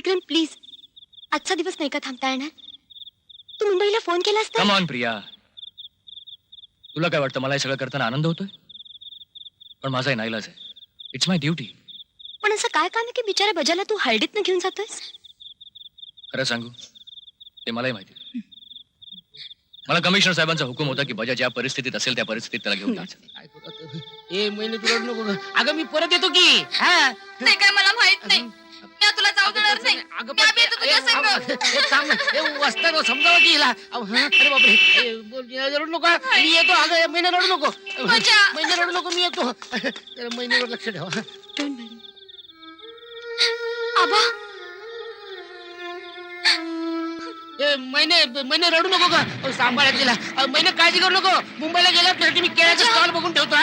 विक्रम please, आजचा दिवस नाही का थांबता येणार? तू मुंबईला फोन केलास तर? कम ऑन प्रिया, तुला काय वाटतं मला हे सगळं करताना आनंद होतोय? पण माझा नाईलाज आहे. It's my duty. पण असं काय काम आहे की बिचारा बजाला तू हळदीतनं घेऊन जातोयस? खरं सांगू, ते मलाही माहिती. मला कमिशनर साहेबांचा हुकूम होता की बजा ज्या परिस्थितीत असेल त्या परिस्थितीत त्याला घेऊन जायचं. ए महिने तू रडू नको. अगं मी परत येतो की. ते काय मला माहित नाही. मी तुला जाऊ देणार नाही. मी आम्ही येतो तुझ्या संग. वस्ताद समजावं की हिला. अरे बापरे, रडू नको. मी येतो. अगं महिने रडू नको. महिने रडू नको, मी येतो. महिन्यावर लक्ष ठेवा. आबा महिने रडू नको का? सांभाळत तिला. महिने काळजी करू नको. मुंबईला गेल्यावर तुझ्यासाठी मी केळ्याचा स्टॉल बघून ठेवतो.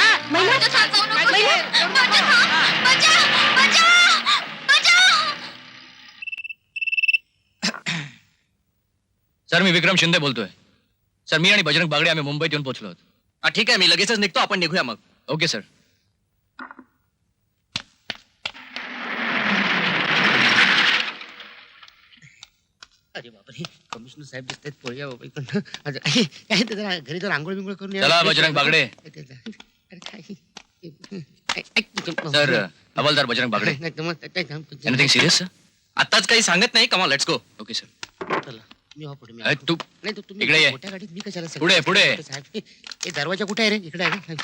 सर, मी विक्रम शिंदे बोलतोय. सर, मी आणि बजरंग बागडे आम्ही मुंबईत येऊन पोहोचलो आहोत. ठीक आहे, मी लगेचच निघतो. आपण निघूया मग. Okay sir. अरे बापरे, कमिशनर साहेब दिसतात. पोळ्या बाबा काय ते जरा घरी तर आंघोळ बिंघोळ करून चला बजरंग बागडे. सर, हवालदार बजरंग बागडे. Anything serious? आताच काही सांगत नाही. कमा लेट्स गो. Okay sir. मी हो पुढे. अरे, तू नाही तर तुम्ही इकडे ये. मोठ्या गाडीत मी कशाला सगळं- पुढे, पुढे. साहेब, हे दरवाजा कुठे आहे रे? इकडे आहे.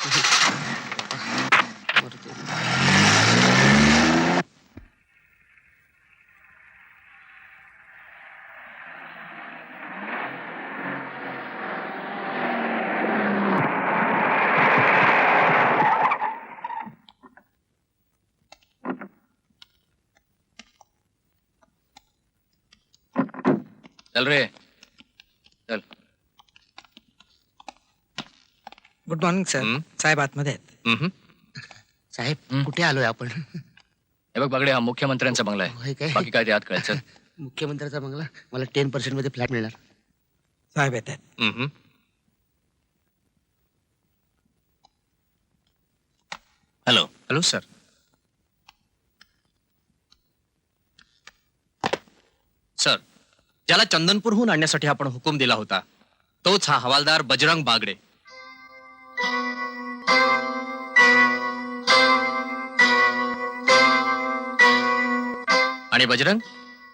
चल रे, चल. Good morning sir. साहेब आतमध्ये आहेत. साहेब कुठे आलोय आपण? हे बघ बागडे, हा मुख्यमंत्र्यांचा बंगला होय आहे. काय? बाकी काय ते आत कळायचं. मुख्यमंत्र्याचा बंगला. मला 10% मध्ये फ्लॅट मिळणार. साहेब येत आहेत. हॅलो. Hello sir. सर, ज्याला चंदनपूरहून आणण्यासाठी आपण हुकूम दिला होता तोच हा हवालदार बजरंग बागडे. आणि बजरंग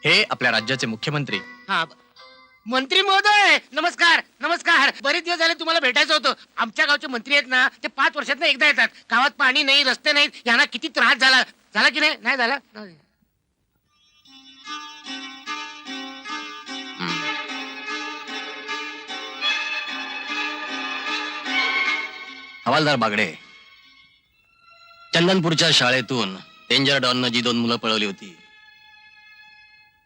हे आपल्या राज्याचे मुख्यमंत्री. हा, मंत्री महोदय नमस्कार. नमस्कार. बरेच दिवस झाले तुम्हाला भेटायचं होतं. आमच्या गावचे मंत्री आहेत ना, ते 5 वर्षात एकदा येतात. गावात पाणी नाही, रस्ते नाहीत. यांना किती त्रास झाला. झाला की नाही? नाही झाला. हवालदार बागडे, चंदनपूरच्या शाळेतून डेंजर डॉननं जी 2 मुलं पळवली होती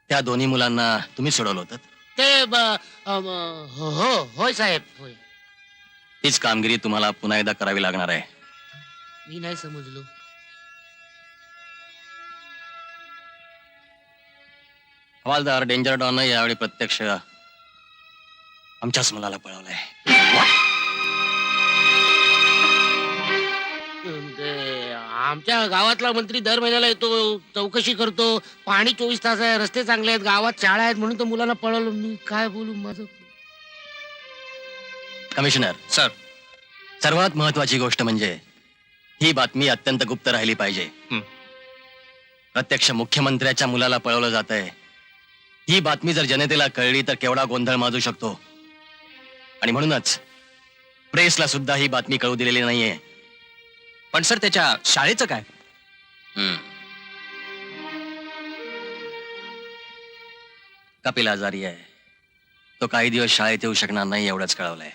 त्या दोन्ही मुलांना तुम्ही सोडवलं होतं. ते होय साहेब, होय. तीच कामगिरी तुम्हाला पुन्हा एकदा करावी लागणार आहे. मी नाही समजलो. हवालदार, डेंजर डॉननं यावेळी प्रत्यक्ष आमच्याच मुलाला पळवलंय. ते आमच्या गावातला मंत्री दर महिन्याला येतो, चौकशी करतो. पाणी 24 तास आहे, रस्ते चांगले आहेत, गावात शाळा आहेत, म्हणून तर मुलांना पळवलं. मी काय बोलू? माझं कमिशनर सर, सर्वात महत्वाची गोष्ट म्हणजे ही बातमी अत्यंत गुप्त राहिली पाहिजे. प्रत्यक्ष मुख्यमंत्र्याच्या मुलाला पळवलं जात आहे ही बातमी जर जनतेला कळली तर केवढा गोंधळ माजू शकतो. आणि म्हणूनच प्रेसला सुद्धा ही बातमी कळू दिलेली नाहीये. पण सर त्याच्या शाळेचं काय? कपिल आजारी आहे, तो काही दिवस शाळेत येऊ शकणार नाही एवढंच कळवलंय.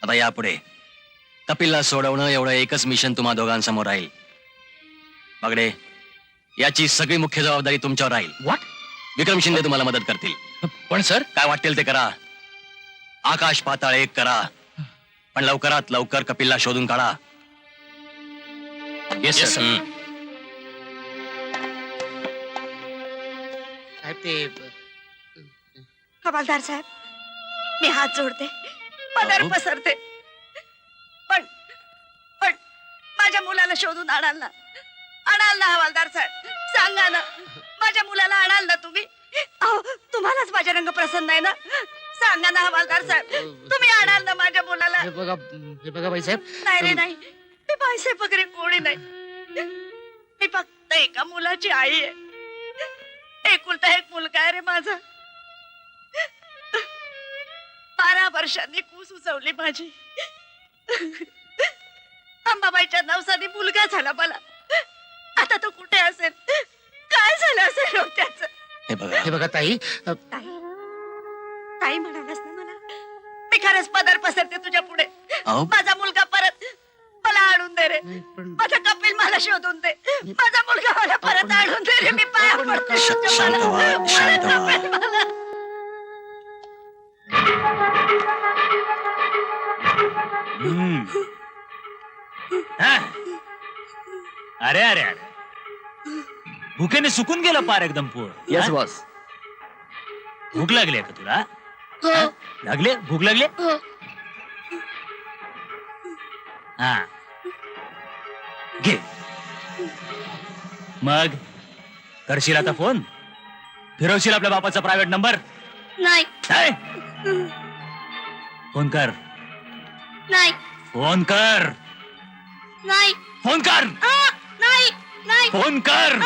आता यापुढे कपिलला सोडवणं एवढं एकच मिशन तुम्हा दोघांसमोर राहील. बागडे, याची सगळी मुख्य जबाबदारी तुमच्यावर राहील. व्हॉट? विक्रम शिंदे तुम्हाला मदत करतील. पण सर, काय वाटेल ते करा. आकाश पाताळ एक करा, पण लवकरात लवकर कपिलला शोधून काढा. Yes sir. साहेब ते हवालदार साहेब, मी हात जोडते, पदर पसरते, पण माझ्या मुलाला शोधून आणाल ना हवालदार साहेब? सांगा ना, माझ्या मुलाला आणाल ना तुम्ही? अहो, तुम्हालाच माझा रंग प्रसन्न आहे ना? सांगा ना हवालदार साहेब, तुम्ही आणाल ना माझ्या मुलाला? हे बघा बाईसाहेब. नाही रे नाही, मी पैसे वगैरे कोणी नाही. मी फक्त एका मुलाची आई आहे. एकुलता एक मुलगा आहे रे माझा. 12 वर्षांनी कूस उचवली माझी. अंबाबाईच्या नवसानी मुलगा झाला मला. आता तो कुठे असेल, काय झालं असेल त्याचं? हे बघा ताई, काही म्हणालास ना मला, मी खरंच पदर पसरते तुझ्या पुढे. अहो. माझा मुलगा परत मला आणून दे रे. माझा कपिल मला शोधून दे. माझा मुलगा मला परत आणून दे रे. मी पाया पडते तुझ्या. शांत व्हा, मला शांत व्हा. कपिल मला. हा? अरे अरे अरे भुकेने सुकून गेलं पार एकदम पोर. Yes boss. भूक लागली आहे का तुला? हो लागले भूक लागली? हो हा घे. मग करशील आता फोन? फिरवशील आपल्या बापाचा प्रायव्हेट नंबर? नाही काय? फोन कर, नाही फोन कर, नाही फोन कर, नाही नाही फोन कर,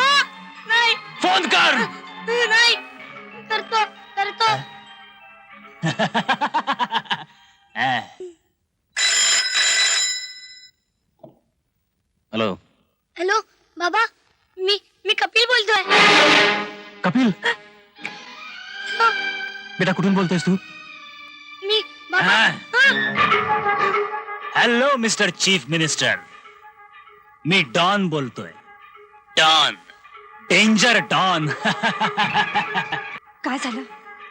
नाही फोन कर. नाही करतो करतो हा. हॅलो हॅलो बाबा, मी कपिल बोलतोय. कपिल, बेटा कुठून बोलतोयस तू? मी बाबा हा. हॅलो मिस्टर चीफ मिनिस्टर, मी डॉन बोलतोय. Don, danger don. काय झालं?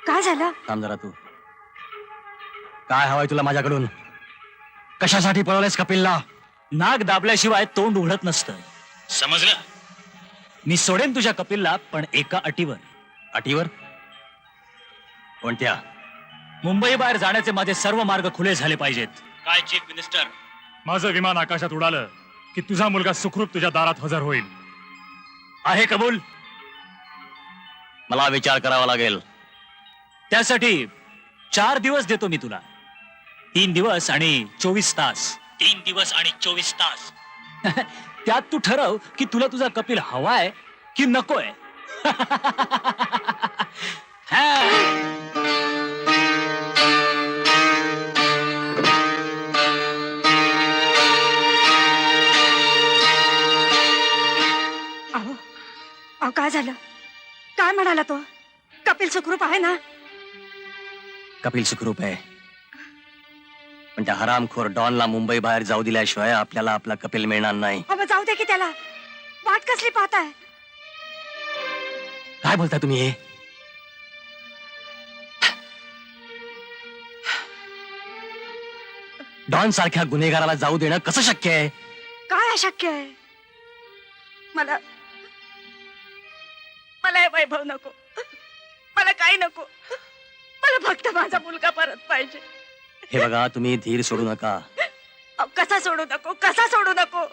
काय झालं? थांब जरा तू. काय हवंय तुला माझ्याकडून? कशासाठी पळवलंयस कपिलला? नाक दाबल्याशिवाय तोंड उघडत नसतं, समजलं? मी सोडेन तुझ्या कपिलला, पण एका अटीवर. अटीवर? कोणत्या? मुंबई बाहेर जाण्याचे माझे सर्व मार्ग खुले झाले पाहिजेत. काय चीफ मिनिस्टर? माझं विमान आकाशात उडालं की तुझा मुलगा सुखरूप तुझ्या दारात हजर होईल. आहे कबूल? मला विचार करावा लागेल. त्यासाठी 4 दिवस देतो मी तुला. 3 दिवस आणि 24 तास. 3 दिवस आणि 24 तास. त्यात तू ठरव की तुला तुझा कपिल हवाय की नकोय. अहो अहो, काय झालं? काय म्हणाला तो? कपिल सुखरूप आहे ना? कपिल सुखरूप आहे, पण त्या हरामखोर डॉनला मुंबई बाहेर जाऊ दिल्याशिवाय आपल्याला आपला कपिल मिळणार नाही. अहो, जाऊ दे की त्याला. वाट कसली पाहताय? काय बोलताय तुम्ही हे? डॉन सारख्या गुन्हेगाराला जाऊ देणं कसं शक्य आहे? काय अशक्य आहे? मला मला हे वैभव नको. मला काही नको. मला फक्त माझा मुलगा परत पाहिजे. हे बघा, तुम्ही धीर सोडू नका. अहो, कसा सोडू नको? कसा सोडू नको?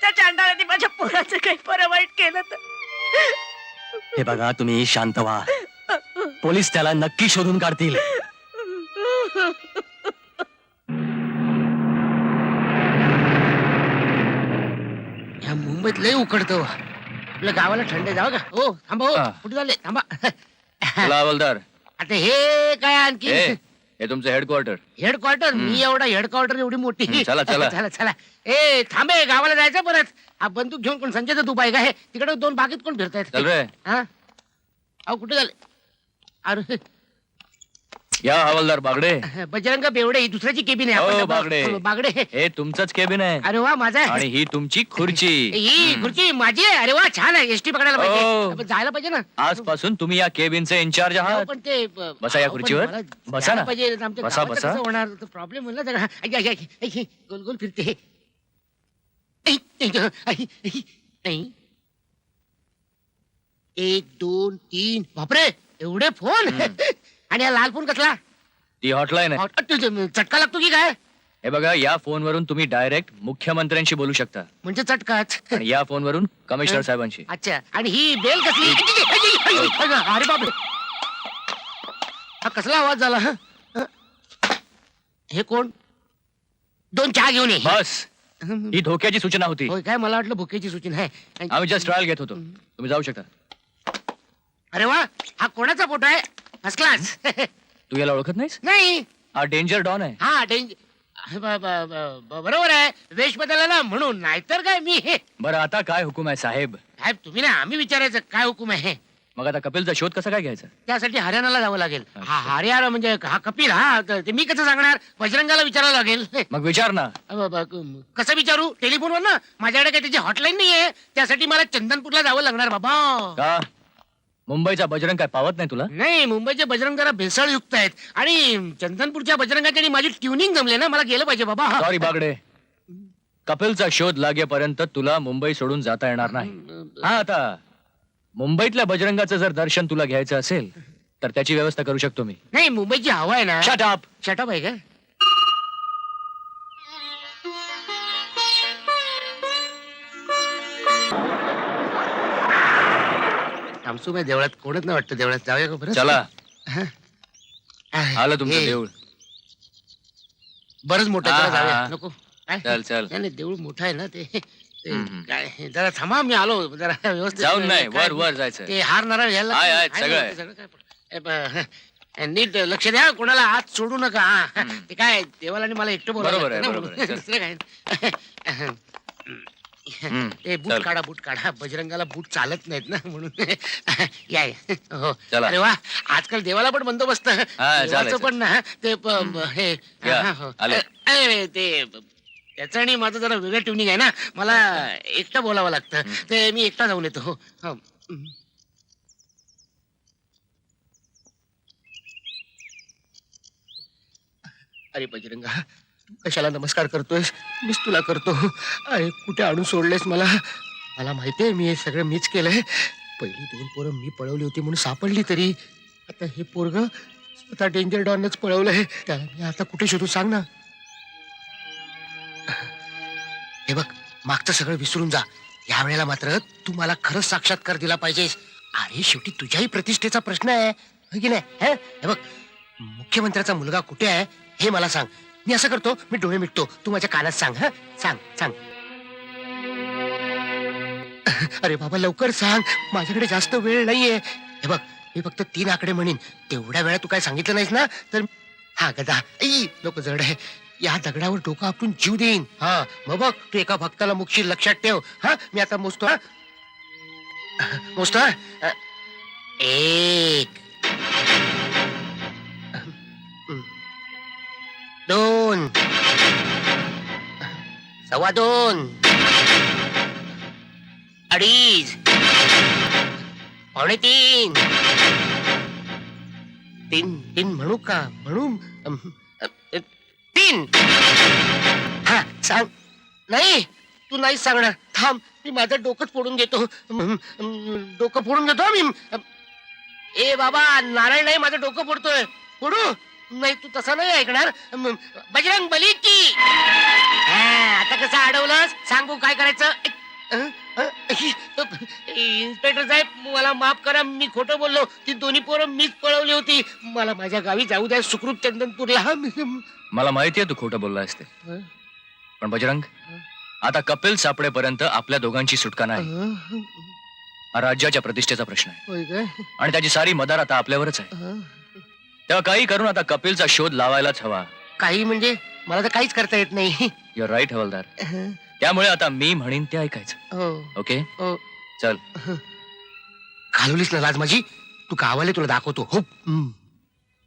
त्या चांडाळाने माझ्या पोराचं काही बरं वाईट केलं तर? हे बघा, तुम्ही शांत व्हा. पोलीस त्याला नक्की शोधून काढतील. ह्या मुंबईत लय उकडतं. आपल्या गावाला थंड जावं का? हो थांबा. हो कुठे झाले? थांबा. हवालदार, आता हे काय आणखी? हे तुमचं हेडक्वार्टर. हेडक्वार्टर? मी एवढा हेडक्वार्टर एवढी मोठी? चला, चला. चला चला. ए थांबे, गावाला जायचं परत. हा बंदूक घेऊन कोण? संजय तू बाईक आहे तिकडे 2 बागेत कोण फिरतायत? चल रे. हा अहो कुठे झाले? अरे या हवालदार बागडे. बजरंग बेवडे, ही दुसऱ्याची केबिन आहे. हो, आपण बागडे. बागडे. हे तुमचंच केबिन आहे अरे वा, माझा आहे. आणि ही तुमची खुर्ची. ही खुर्ची माझी आहे. अरे वा, छान आहे. एसटी पकडायला हो. पाहिजे. आपण जायला पाहिजे ना. आजपासून तुम्ही या केबिनचे इन्चार्ज अहो, आहात. पण ते बसा या अहो, पण खुर्चीवर. मला बसा ना. जायला पाहिजे. आमच्या बसा, गावाचं बसा. कसं होणार? प्रॉब्लेम होईल ना सगळा. आई, आई, आई, आई, गोल गोल फिरते. आई, आई, आई, आई, आई. 1 2 3 बापरे, एवढे फोन. आणि हा लाल फोन कसला? ती हॉटलाईन आहे. चटका लागतो की काय? हे बघा, या फोनवरून तुम्ही डायरेक्ट मुख्यमंत्र्यांशी बोलू शकता म्हणजे चटकाच. आणि या फोनवरून कमिशनर साहेबांशी. अच्छा, आणि ही बेल कसली? अरे बापरे, हा कसला आवाज झाला? हं? हे कोण? 2 चहा घेऊन ये. बस, ही धोक्याची सूचना होती. होय काय, मला वाटलं भुकेची सूचना आहे. आम्ही जस्ट ट्रायल घेत होतो. तुम्ही जाऊ शकता. अरे वा, हा कोणाचा फोटो आहे? First class. तू याला ओळखत नाहीस? नाही. हा डेंजर डॉन आहे. हा बरोबर आहे, वेश बदलला ना म्हणून, नाहीतर काय मी हे. बरं, आता काय हुकूम आहे साहेब? साहेब तुम्ही ना, आम्ही विचारायचं काय हुकूम आहे. मग आता कपिलचा शोध कसा काय घ्यायचा? त्यासाठी हरियाणाला जावं लागेल. अच्छा. हा हरियाणा म्हणजे हा कपिल, हा ते मी कसं सांगणार? बजरंगाला विचारावं लागेल. मग विचार ना. कसं विचारू? टेलिफोनवर ना, माझ्याकडे काही त्याची हॉटलाईन नाहीये. त्यासाठी मला चंदनपूरला जावं लागणार बाबा. का मुंबईचा बजरंग काय पावत नाही तुला? नाही, मुंबईचे बजरंग जरा भेसळयुक्त आहेत आणि चंदनपूरच्या बजरंगाची आणि माझी ट्युनिंग जमले ना, मला गेलं पाहिजे बाबा. सॉरी बागडे, कपिलचा शोध लागेपर्यंत तुला मुंबई सोडून जाता येणार नाही. हा, आता मुंबईतल्या बजरंगाचं जर दर्शन तुला घ्यायचं असेल तर त्याची व्यवस्था करू शकतो मी. नाही, मुंबईची हवा आहे ना. Shut up. शटअप आहे का? आमसूबाई देवळात कोणच नाही वाटतं. देवळात जाऊया का बरं? चला, आलं हे, तुमचं देऊळ. बरंच मोठं आहे, हा, जरा जाऊया. हा. नको काय? चल चल. नाही नाही, देऊळ मोठं आहे ना ते. हम्म. काय जरा थांबा, मी आलो जरा व्यवस्थित. जाऊन नाही, काय- वर वर जायचं. ते हार नारळ घ्यायला आहे, लागतं. आहे, सगळं आहे. सगळं काय नीट लक्ष द्या, कोणाला आत सोडू नका. हा. ते काय देवाला आणि मला एकटं बोलावं बरोबर आहे, लागतं ना, बरोबर आहे. म्हणून. दुसरं काय. ते बूट चल. काढा, बूट काढा. बजरंगाला बूट चालत नाहीत ना, म्हणून. या या. हो. चला. अरे वा, आजकाल देवाला पण बंदोबस्त. चालेल, देवाचं पण ना ते हे या, हा, हो. आलो. ते त्याचं आणि माझं जरा वेगळं ट्युनिंग आहे ना, मला एकटं बोलावं लागतं. ते मी एकटा जाऊन येतो. हो. हो. अरे बजरंगा, तू कशाला नमस्कार करतोयस? मीच तुला करतो. अरे कुठे आणून सोडलेस मला? मला माहितीये मी हे सगळं मीच केलंय. पहिली 2 पोरं मी पळवली होती म्हणून सापडली, तरी आता हे पोरग स्वतः डेंजर डॉनच पळवलंय. त्याला मी आता कुठे शोधू, सांग ना. हे बघ, मागचं सगळं विसरून जा. या वेळेला मात्र तू मला खरंच साक्षात्कार दिला पाहिजेस. अरे शेवटी तुझ्याही प्रतिष्ठेचा प्रश्न आहे, हो की नाही? हे बघ, मुख्यमंत्र्याचा मुलगा कुठे आहे हे मला सांग. मी असं करतो, मी डोळे मिटतो, तू माझ्या कानात सांग. हा, सांग सांग. अरे बाबा लवकर सांग, माझ्याकडे जास्त वेळ नाहीये. हे बघ, मी फक्त 3 आकडे म्हणीन, तेवढ्या वेळा तू काय सांगितलं नाहीस ना तर. हा गदा, लोक जड आहे. या दगडावर डोकं आपण जीव देईन. हा, मग बघ तू एका भक्ताला मुक्षी, लक्षात ठेव. हा, मी आता मोजतो. हा, मोजतो. 1 2 2.25 2.5 3 3 म्हणू का? म्हणू 3. हा, सांग. नाही, तू नाही सांगणार. थांब, मी माझं डोकंच फोडून घेतो. डोकं फोडून घेतो मी. ए बाबा, नारायण नाही, माझं डोकं फोडतोय. फोडू? नाही, तू तसा नाही ऐकणार. बजरंग बली की. आता कसं अडवलंस? सांगू काय करायचं? इन्स्पेक्टर साहेब, मला माफ करा, मी खोटं बोललो. ती दोन्ही पोरं मीच पळवली होती. मला माझ्या गावी जाऊ द्या, सुखरूप चंदनपूरला. मला माहितीये तू खोटं बोलला असते, पण बजरंग, आता कपिल सापडेपर्यंत आपल्या दोघांची सुटका नाही. हा राज्याच्या प्रतिष्ठेचा प्रश्न आहे होय काय? आणि त्याची सारी मदार आता आपल्यावरच आहे. तेव्हा काही करून आता कपिलचा शोध लावायलाच हवा. काही म्हणजे मला तर काहीच करता येत नाही. युअर राईट हवालदार. त्यामुळे आता मी म्हणेन ते ऐकायचं. हो ओके, हो. चल. घालवलीस ना लाज माझी. तू गावाला तुला दाखवतो. हो.